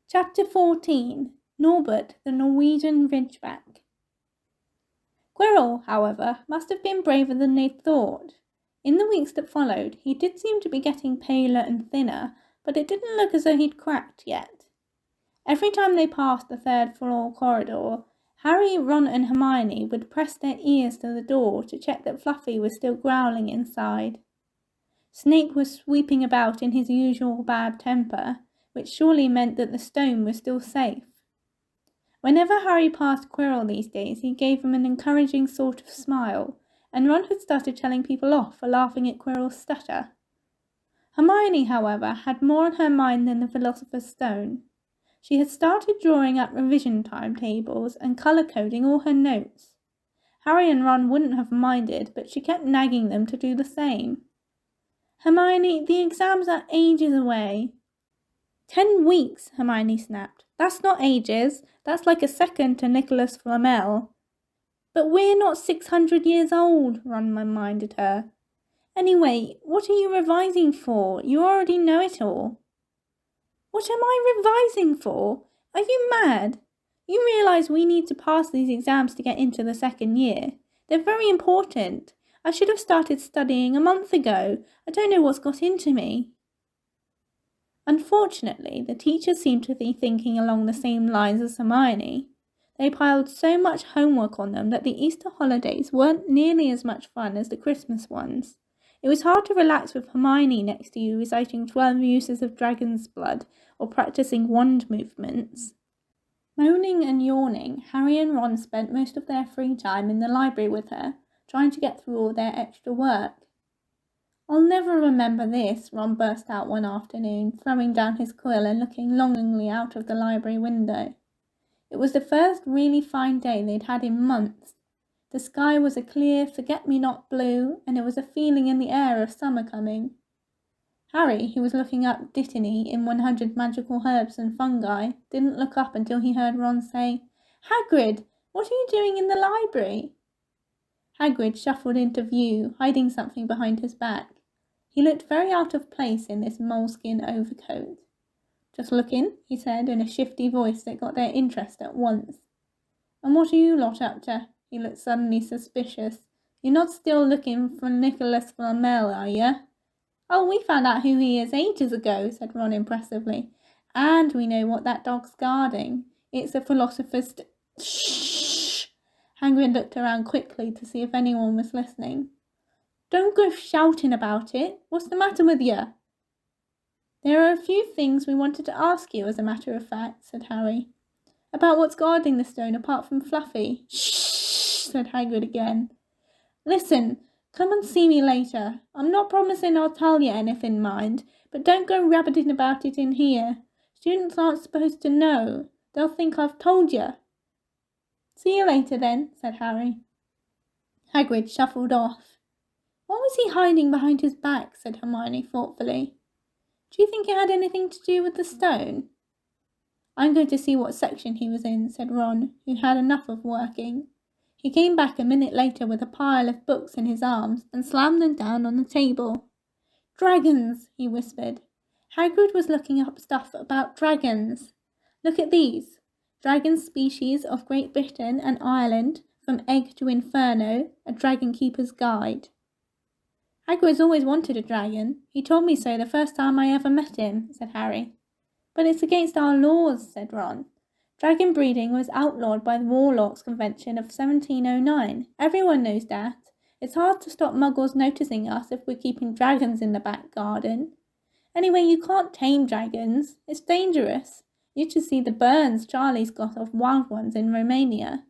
Chapter 14. Norbert the Norwegian Ridgeback. Quirrell, however, must have been braver than they'd thought. In the weeks that followed, he did seem to be getting paler and thinner, but it didn't look as though he'd cracked yet. Every time they passed the third-floor corridor, Harry, Ron and Hermione would press their ears to the door to check that Fluffy was still growling inside. Snape was sweeping about in his usual bad temper, which surely meant that the stone was still safe. Whenever Harry passed Quirrell these days, he gave him an encouraging sort of smile, and Ron had started telling people off for laughing at Quirrell's stutter. Hermione, however, had more on her mind than the Philosopher's Stone. She had started drawing up revision timetables and colour-coding all her notes. Harry and Ron wouldn't have minded, but she kept nagging them to do the same. "Hermione, the exams are ages away." 10 weeks, Hermione snapped. "That's not ages. That's like a second to Nicholas Flamel." "But we're not 600 years old," Ron reminded her. "Anyway, what are you revising for? You already know it all." "What am I revising for? Are you mad? You realise we need to pass these exams to get into the second year. They're very important. I should have started studying a month ago. I don't know what's got into me." Unfortunately, the teachers seemed to be thinking along the same lines as Hermione. They piled so much homework on them that the Easter holidays weren't nearly as much fun as the Christmas ones. It was hard to relax with Hermione next to you reciting 12 uses of dragon's blood or practicing wand movements. Moaning and yawning, Harry and Ron spent most of their free time in the library with her, trying to get through all their extra work. "I'll never remember this," Ron burst out one afternoon, throwing down his quill and looking longingly out of the library window. It was the first really fine day they'd had in months. The sky was a clear forget-me-not blue, and there was a feeling in the air of summer coming. Harry, who was looking up Dittany in 100 Magical Herbs and Fungi, didn't look up until he heard Ron say, "Hagrid, what are you doing in the library?" Hagrid shuffled into view, hiding something behind his back. He looked very out of place in this moleskin overcoat. "Just looking," he said in a shifty voice that got their interest at once. "And what are you lot up to?" He looked suddenly suspicious. "You're not still looking for Nicholas Flamel, are you?" "Oh, we found out who he is ages ago," said Ron impressively. "And we know what that dog's guarding. It's a Philosopher's Shh!" Hagrid looked around quickly to see if anyone was listening. "Don't go shouting about it. What's the matter with you?" "There are a few things we wanted to ask you, as a matter of fact," said Harry. "About what's guarding the stone apart from Fluffy." "Shh!" said Hagrid again. "Listen, come and see me later. I'm not promising I'll tell you anything, mind, but don't go rabbiting about it in here. Students aren't supposed to know. They'll think I've told you." "See you later then," said Harry. Hagrid shuffled off. "What was he hiding behind his back?" said Hermione thoughtfully. "Do you think it had anything to do with the stone?" "I'm going to see what section he was in," said Ron, who had enough of working. He came back a minute later with a pile of books in his arms and slammed them down on the table. "Dragons," he whispered. Hagrid was looking up stuff about dragons. "Look at these. Dragon species of Great Britain and Ireland, from egg to inferno, a dragon keeper's guide." "Hagrid's always wanted a dragon. He told me so the first time I ever met him," said Harry. "But it's against our laws," said Ron. "Dragon breeding was outlawed by the Warlocks Convention of 1709. Everyone knows that. It's hard to stop muggles noticing us if we're keeping dragons in the back garden. Anyway, you can't tame dragons. It's dangerous. You should see the burns Charlie's got off wild ones in Romania."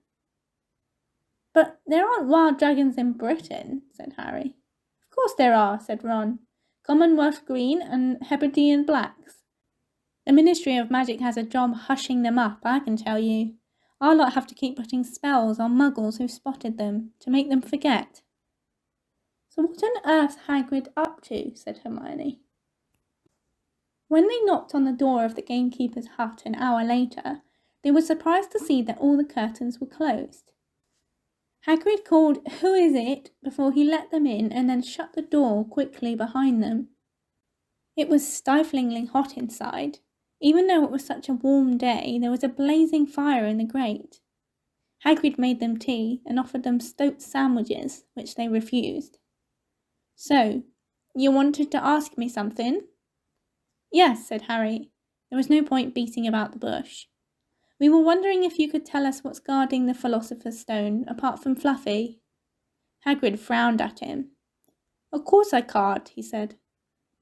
"But there aren't wild dragons in Britain," said Harry. "Of course there are," said Ron. "Commonwealth green and Hebridean blacks. The Ministry of Magic has a job hushing them up, I can tell you. Our lot have to keep putting spells on muggles who've spotted them, to make them forget." "So what on earth's Hagrid up to?" said Hermione. When they knocked on the door of the gamekeeper's hut an hour later, they were surprised to see that all the curtains were closed. Hagrid called, "Who is it?" before he let them in and then shut the door quickly behind them. It was stiflingly hot inside. Even though it was such a warm day, there was a blazing fire in the grate. Hagrid made them tea and offered them stoat sandwiches, which they refused. "So, you wanted to ask me something?" "Yes," said Harry. There was no point beating about the bush. "We were wondering if you could tell us what's guarding the Philosopher's Stone, apart from Fluffy." Hagrid frowned at him. "Of course I can't," he said.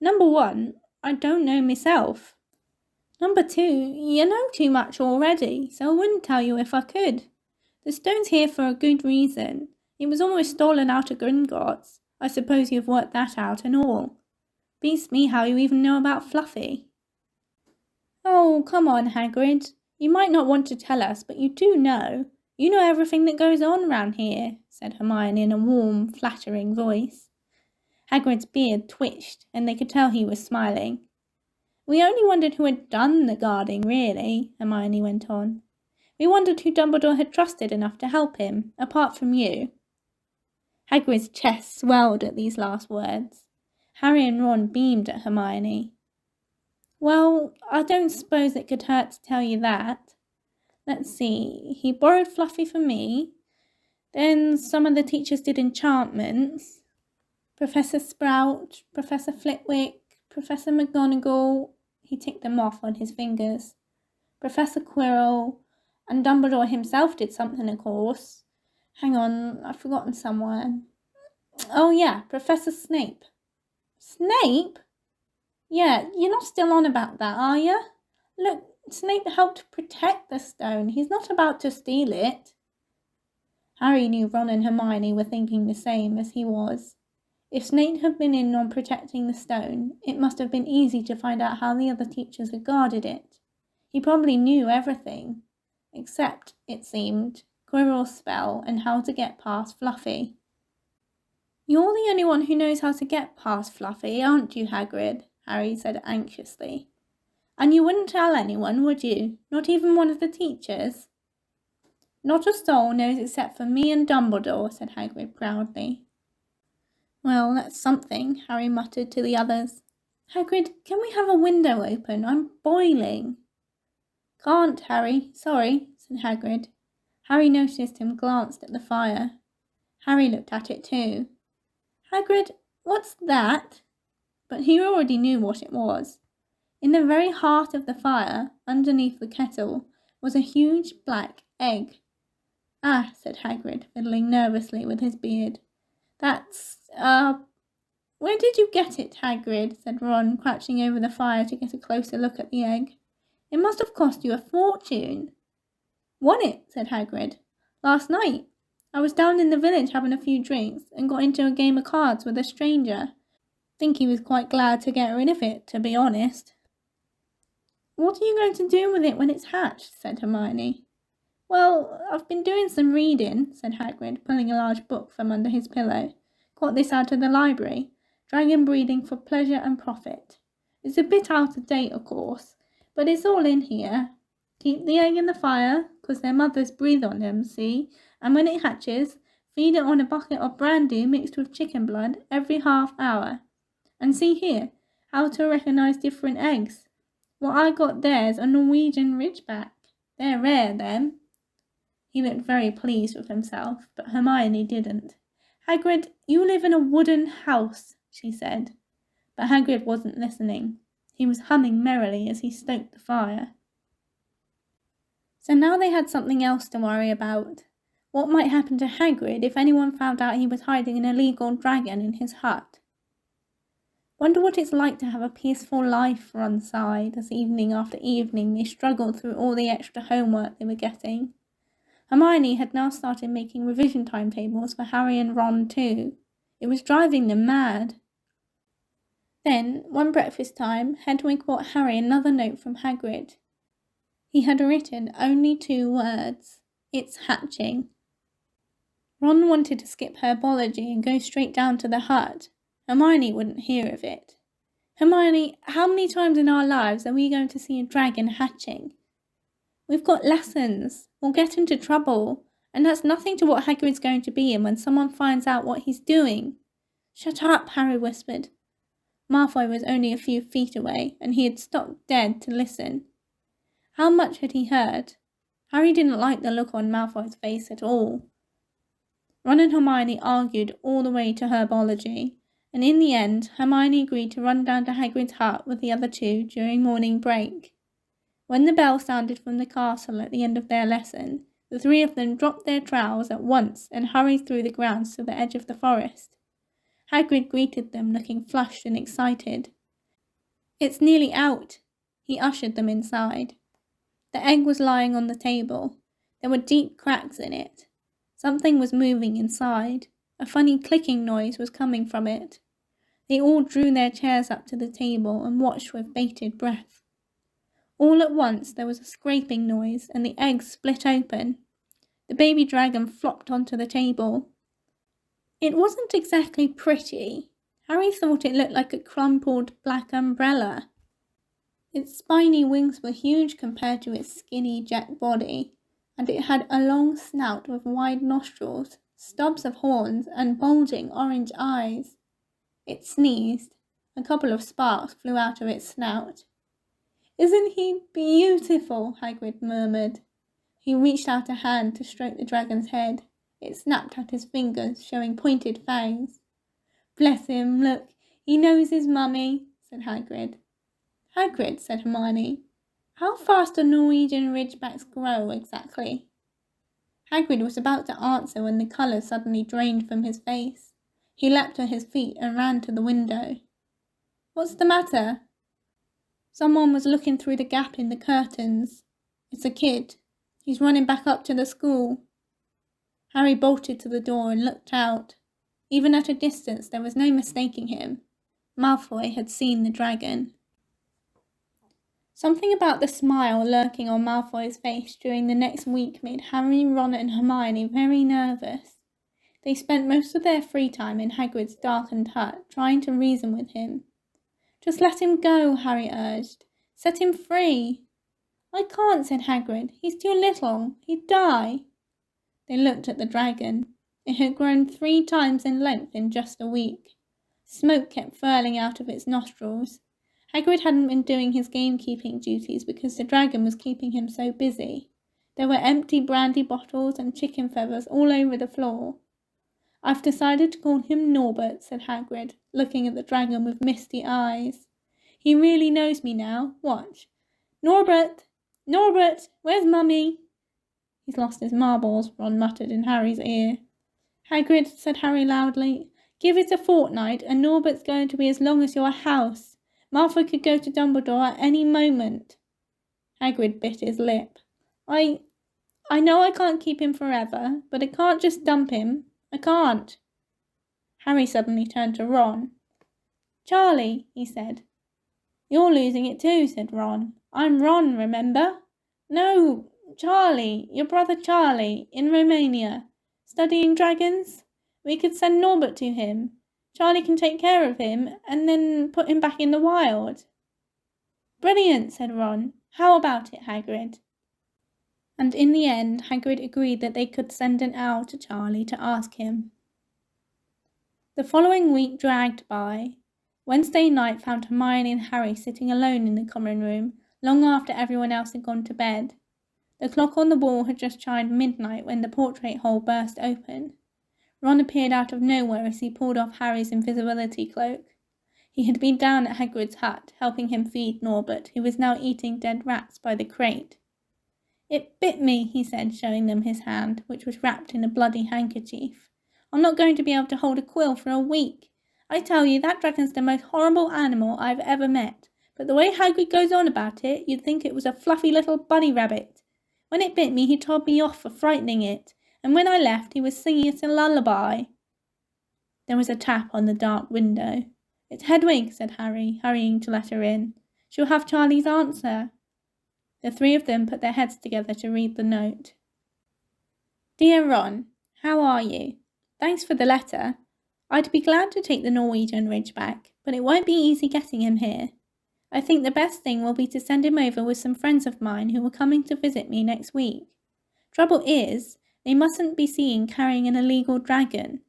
"Number one, I don't know myself. Number two, you know too much already, so I wouldn't tell you if I could. The stone's here for a good reason. It was almost stolen out of Gringotts. I suppose you've worked that out and all. Beats me how you even know about Fluffy." "Oh, come on, Hagrid. You might not want to tell us, but you do know. You know everything that goes on round here," said Hermione in a warm, flattering voice. Hagrid's beard twitched, and they could tell he was smiling. "We only wondered who had done the guarding, really," Hermione went on. "We wondered who Dumbledore had trusted enough to help him, apart from you." Hagrid's chest swelled at these last words. Harry and Ron beamed at Hermione. "Well, I don't suppose it could hurt to tell you that. Let's see, he borrowed Fluffy for me. Then some of the teachers did enchantments. Professor Sprout, Professor Flitwick, Professor McGonagall," he ticked them off on his fingers. "Professor Quirrell, and Dumbledore himself did something, of course. Hang on, I've forgotten someone. Oh yeah, Professor Snape." "Snape? Yeah, you're not still on about that, are you? Look, Snape helped protect the stone. He's not about to steal it." Harry knew Ron and Hermione were thinking the same as he was. If Snape had been in on protecting the stone, it must have been easy to find out how the other teachers had guarded it. He probably knew everything, except, it seemed, Quirrell's spell and how to get past Fluffy. "You're the only one who knows how to get past Fluffy, aren't you, Hagrid?" Harry said anxiously. "And you wouldn't tell anyone, would you? Not even one of the teachers?" "Not a soul knows except for me and Dumbledore," said Hagrid proudly. "Well, that's something," Harry muttered to the others. "Hagrid, can we have a window open? I'm boiling." "Can't, Harry. Sorry," said Hagrid. Harry noticed him glanced at the fire. Harry looked at it too. "Hagrid, what's that?" But he already knew what it was. In the very heart of the fire, underneath the kettle, was a huge black egg. "Ah," said Hagrid, fiddling nervously with his beard. Where did you get it, Hagrid?" said Ron, crouching over the fire to get a closer look at the egg. "It must have cost you a fortune." "Won it," said Hagrid. "Last night. I was down in the village having a few drinks and got into a game of cards with a stranger. Think he was quite glad to get rid of it, to be honest." "What are you going to do with it when it's hatched?" said Hermione. "Well, I've been doing some reading," said Hagrid, pulling a large book from under his pillow. "Got this out of the library. Dragon Breeding for Pleasure and Profit. It's a bit out of date, of course, but it's all in here. Keep the egg in the fire, 'cause their mothers breathe on them, see? And when it hatches, feed it on a bucket of brandy mixed with chicken blood every half hour. And see here, how to recognise different eggs. What I got there's a Norwegian Ridgeback. They're rare, them." He looked very pleased with himself, but Hermione didn't. "Hagrid, you live in a wooden house," she said. But Hagrid wasn't listening. He was humming merrily as he stoked the fire. So now they had something else to worry about. What might happen to Hagrid if anyone found out he was hiding an illegal dragon in his hut? "Wonder what it's like to have a peaceful life," Ron sighed, as evening after evening they struggled through all the extra homework they were getting. Hermione had now started making revision timetables for Harry and Ron too. It was driving them mad. Then, one breakfast time, Hedwig brought Harry another note from Hagrid. He had written only 2 words. "It's hatching." Ron wanted to skip herbology and go straight down to the hut. Hermione wouldn't hear of it. "Hermione, how many times in our lives are we going to see a dragon hatching? We've got lessons. We'll get into trouble. And that's nothing to what Hagrid's going to be in when someone finds out what he's doing." "Shut up," Harry whispered. Malfoy was only a few feet away, and he had stopped dead to listen. How much had he heard? Harry didn't like the look on Malfoy's face at all. Ron and Hermione argued all the way to herbology, and in the end, Hermione agreed to run down to Hagrid's hut with the other two during morning break. When the bell sounded from the castle at the end of their lesson, the three of them dropped their trowels at once and hurried through the grounds to the edge of the forest. Hagrid greeted them, looking flushed and excited. "It's nearly out." He ushered them inside. The egg was lying on the table. There were deep cracks in it. Something was moving inside. A funny clicking noise was coming from it. They all drew their chairs up to the table and watched with bated breath. All at once there was a scraping noise and the egg split open. The baby dragon flopped onto the table. It wasn't exactly pretty. Harry thought it looked like a crumpled black umbrella. Its spiny wings were huge compared to its skinny jet body, and it had a long snout with wide nostrils, stubs of horns, and bulging orange eyes. It sneezed. A couple of sparks flew out of its snout. "Isn't he beautiful?" Hagrid murmured. He reached out a hand to stroke the dragon's head. It snapped at his fingers, showing pointed fangs. "Bless him, look, he knows his mummy," said Hagrid. "Hagrid," said Hermione, "how fast do Norwegian Ridgebacks grow exactly?" Hagrid was about to answer when the colour suddenly drained from his face. He leapt to his feet and ran to the window. "What's the matter?" Someone was looking through the gap in the curtains. "It's a kid. He's running back up to the school." Harry bolted to the door and looked out. Even at a distance there was no mistaking him. Malfoy had seen the dragon. Something about the smile lurking on Malfoy's face during the next week made Harry, Ron and Hermione very nervous. They spent most of their free time in Hagrid's darkened hut, trying to reason with him. "Just let him go," Harry urged. "Set him free." "I can't," said Hagrid. "He's too little. He'd die." They looked at the dragon. It had grown 3 times in length in just a week. Smoke kept furling out of its nostrils. Hagrid hadn't been doing his gamekeeping duties because the dragon was keeping him so busy. There were empty brandy bottles and chicken feathers all over the floor. "I've decided to call him Norbert," said Hagrid, looking at the dragon with misty eyes. "He really knows me now. Watch. Norbert! Norbert! Where's Mummy?" "He's lost his marbles," Ron muttered in Harry's ear. "Hagrid," said Harry loudly, "give it a fortnight and Norbert's going to be as long as your house. Malfoy could go to Dumbledore at any moment." Hagrid bit his lip. I know I can't keep him forever, but I can't just dump him. I can't." Harry suddenly turned to Ron. "Charlie," he said. "You're losing it too," said Ron. "I'm Ron, remember?" "No, Charlie, your brother Charlie, in Romania, studying dragons. We could send Norbert to him. Charlie can take care of him, and then put him back in the wild." "Brilliant," said Ron. "How about it, Hagrid?" And in the end, Hagrid agreed that they could send an owl to Charlie to ask him. The following week dragged by. Wednesday night found Hermione and Harry sitting alone in the common room, long after everyone else had gone to bed. The clock on the wall had just chimed midnight when the portrait hole burst open. Ron appeared out of nowhere as he pulled off Harry's invisibility cloak. He had been down at Hagrid's hut, helping him feed Norbert, who was now eating dead rats by the crate. "It bit me," he said, showing them his hand, which was wrapped in a bloody handkerchief. "I'm not going to be able to hold a quill for a week. I tell you, that dragon's the most horrible animal I've ever met. But the way Hagrid goes on about it, you'd think it was a fluffy little bunny rabbit. When it bit me, he told me off for frightening it, and when I left, he was singing it a lullaby." There was a tap on the dark window. "It's Hedwig," said Harry, hurrying to let her in. "She'll have Charlie's answer." The 3 of them put their heads together to read the note. "Dear Ron, how are you? Thanks for the letter. I'd be glad to take the Norwegian Ridgeback, but it won't be easy getting him here. I think the best thing will be to send him over with some friends of mine who are coming to visit me next week. Trouble is, they mustn't be seen carrying an illegal dragon.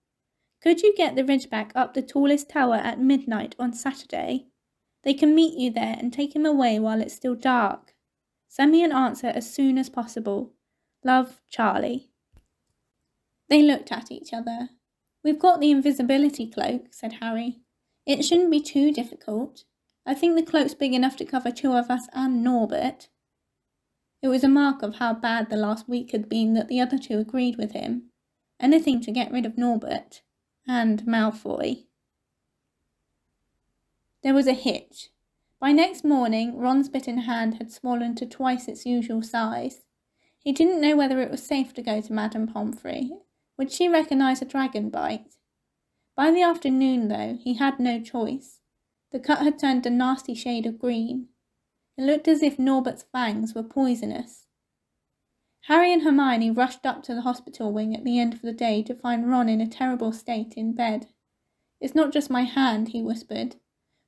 Could you get the Ridgeback up the tallest tower at midnight on Saturday? They can meet you there and take him away while it's still dark. Send me an answer as soon as possible. Love, Charlie. They looked at each other. We've got the invisibility cloak, said Harry. It shouldn't be too difficult. I think the cloak's big enough to cover 2 of us and Norbert. It was a mark of how bad the last week had been that the other 2 agreed with him. Anything to get rid of Norbert. And Malfoy. There was a hitch. By next morning, Ron's bitten hand had swollen to twice its usual size. He didn't know whether it was safe to go to Madame Pomfrey. Would she recognise a dragon bite? By the afternoon, though, he had no choice. The cut had turned a nasty shade of green. It looked as if Norbert's fangs were poisonous. Harry and Hermione rushed up to the hospital wing at the end of the day to find Ron in a terrible state in bed. It's not just my hand, he whispered,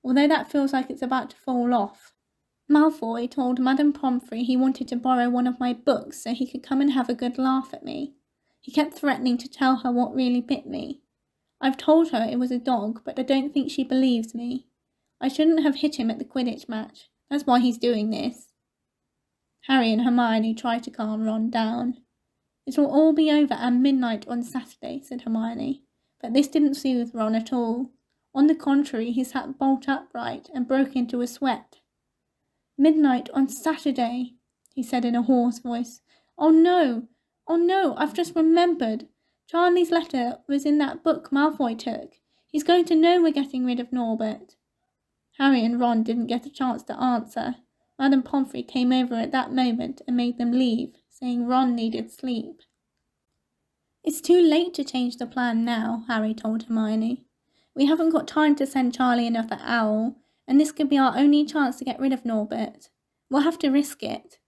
although that feels like it's about to fall off. Malfoy told Madame Pomfrey he wanted to borrow one of my books so he could come and have a good laugh at me. He kept threatening to tell her what really bit me. I've told her it was a dog, but I don't think she believes me. I shouldn't have hit him at the Quidditch match. That's why he's doing this. Harry and Hermione tried to calm Ron down. It will all be over at midnight on Saturday, said Hermione, but this didn't soothe Ron at all. On the contrary, he sat bolt upright and broke into a sweat. Midnight on Saturday, he said in a hoarse voice. Oh no, I've just remembered. Charlie's letter was in that book Malfoy took. He's going to know we're getting rid of Norbert. Harry and Ron didn't get a chance to answer. Madame Pomfrey came over at that moment and made them leave, saying Ron needed sleep. It's too late to change the plan now, Harry told Hermione. We haven't got time to send Charlie another owl, and this could be our only chance to get rid of Norbert. We'll have to risk it.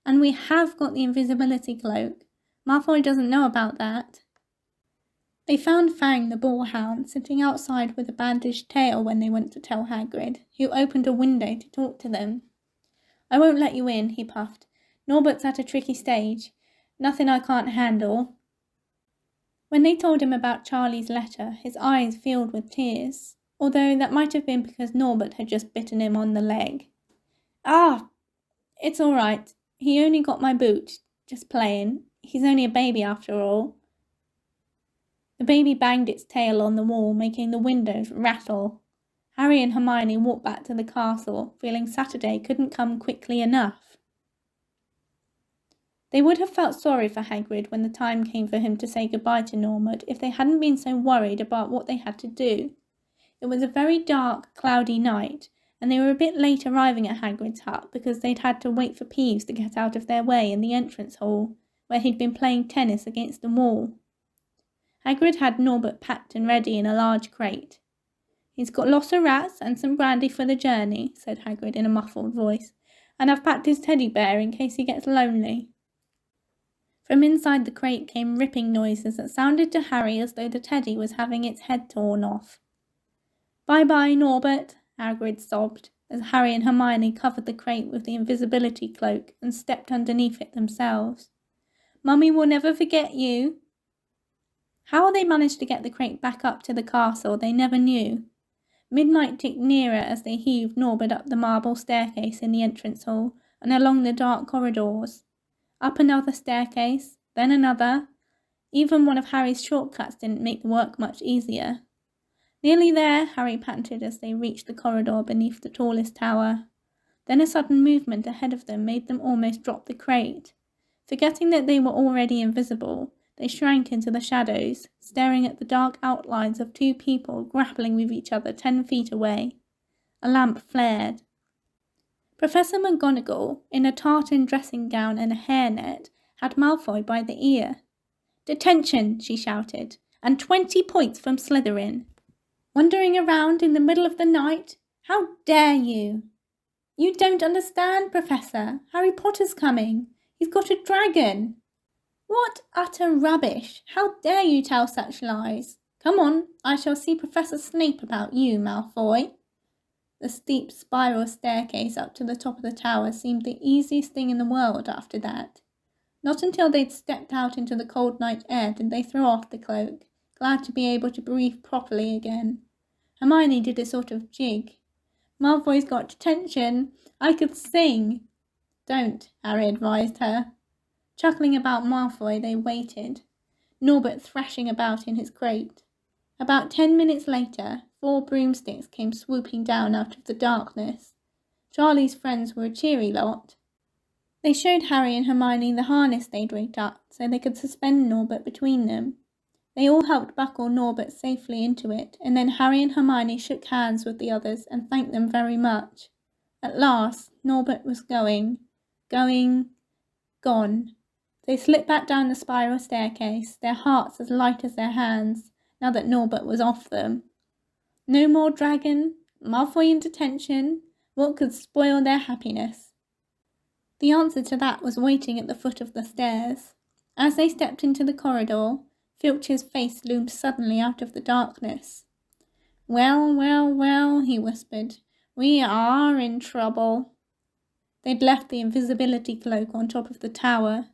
And we have got the invisibility cloak. Malfoy doesn't know about that. They found Fang the boarhound sitting outside with a bandaged tail when they went to tell Hagrid, who opened a window to talk to them. I won't let you in, he puffed. Norbert's at a tricky stage. Nothing I can't handle. When they told him about Charlie's letter, his eyes filled with tears, although that might have been because Norbert had just bitten him on the leg. Ah, it's all right. He only got my boot. Just playing. He's only a baby after all. The baby banged its tail on the wall, making the windows rattle. Harry and Hermione walked back to the castle, feeling Saturday couldn't come quickly enough. They would have felt sorry for Hagrid when the time came for him to say goodbye to Norbert if they hadn't been so worried about what they had to do. It was a very dark, cloudy night, and they were a bit late arriving at Hagrid's hut because they'd had to wait for Peeves to get out of their way in the entrance hall, where he'd been playing tennis against the wall. Hagrid had Norbert packed and ready in a large crate. He's got lots of rats and some brandy for the journey, said Hagrid in a muffled voice, and I've packed his teddy bear in case he gets lonely. From inside the crate came ripping noises that sounded to Harry as though the teddy was having its head torn off. Bye-bye, Norbert, Hagrid sobbed, as Harry and Hermione covered the crate with the invisibility cloak and stepped underneath it themselves. Mummy will never forget you. How they managed to get the crate back up to the castle they never knew. Midnight ticked nearer as they heaved Norbert up the marble staircase in the entrance hall and along the dark corridors. Up another staircase, then another. Even one of Harry's shortcuts didn't make the work much easier. Nearly there, Harry panted as they reached the corridor beneath the tallest tower. Then a sudden movement ahead of them made them almost drop the crate. Forgetting that they were already invisible, they shrank into the shadows, staring at the dark outlines of 2 people grappling with each other 10 feet away. A lamp flared. Professor McGonagall, in a tartan dressing gown and a hairnet, had Malfoy by the ear. "Detention," she shouted, "and 20 points from Slytherin. Wandering around in the middle of the night? How dare you?" "You don't understand, Professor. Harry Potter's coming. He's got a dragon." "What utter rubbish! How dare you tell such lies? Come on, I shall see Professor Snape about you, Malfoy." The steep spiral staircase up to the top of the tower seemed the easiest thing in the world after that. Not until they'd stepped out into the cold night air did they throw off the cloak, glad to be able to breathe properly again. Hermione did a sort of jig. "Malfoy's got detention. I could sing." Don't, Harry advised her. Chuckling about Malfoy, they waited, Norbert thrashing about in his crate. About 10 minutes later, 4 broomsticks came swooping down out of the darkness. Charlie's friends were a cheery lot. They showed Harry and Hermione the harness they'd rigged up so they could suspend Norbert between them. They all helped buckle Norbert safely into it, and then Harry and Hermione shook hands with the others and thanked them very much. At last, Norbert was gone. They slipped back down the spiral staircase, their hearts as light as their hands, now that Norbert was off them. No more dragon, Malfoy in detention. What could spoil their happiness? The answer to that was waiting at the foot of the stairs. As they stepped into the corridor, Filch's face loomed suddenly out of the darkness. Well, he whispered. We are in trouble. They'd left the invisibility cloak on top of the tower,